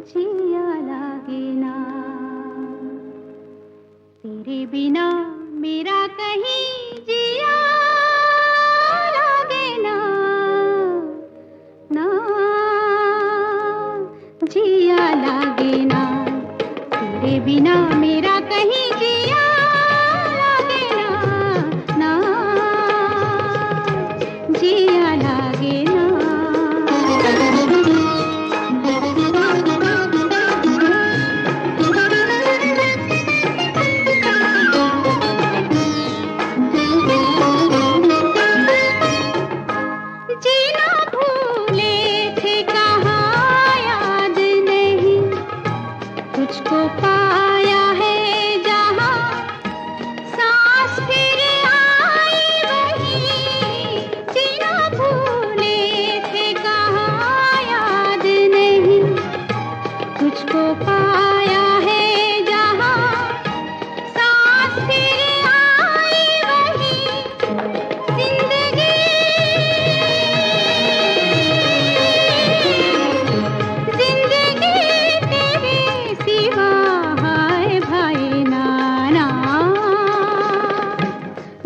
जिया लागे ना तेरे बिना मेरा कहीं जिया लागे ना ना जिया लागे ना तेरे बिना मेरा कहीं जिया लागे ना ना जिया लागे ना तुझको पाया है जहाँ सांस फिर आई वहीं जीना भूले थे कहाँ याद नहीं तुझको पाया है जहाँ सांस फिर आई वहीं जिंदगी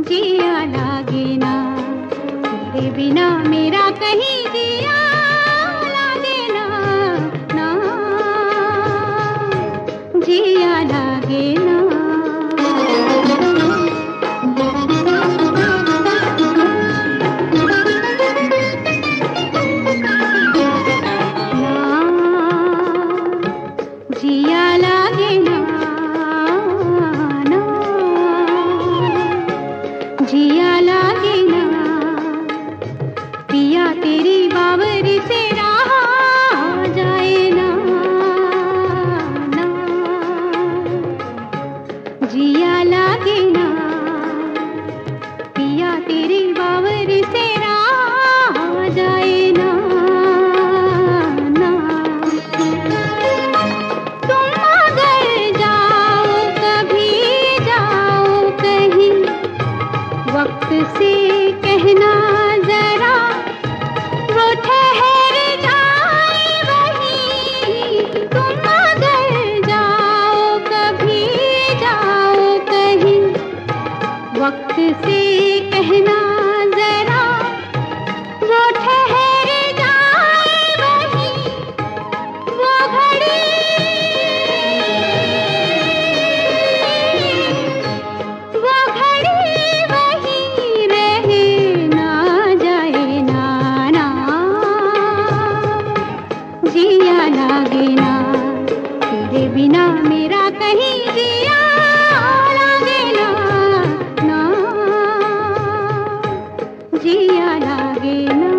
जिया लागे ना तेरे बिना मेरा कहीं जिया लागे ना ना जिया लागे ना जिया लागे ना जिया लागे ना पिया तेरी बावरी से रहा जाए ना ना जिया लागे ना पिया तेरी बावरी से रहा जाए ना ना तुम अगर जाओ कभी जाओ कहीं वक्त से कहना जरा वो ठहर जाए वहीं तुम अगर जाओ कभी जाओ कहीं वक्त से कहना जरा वो ठहर जाए वहीं वो घड़ी जिया लागे ना तेरे बिना मेरा कहीं जिया लागे ना ना जिया लागे ना।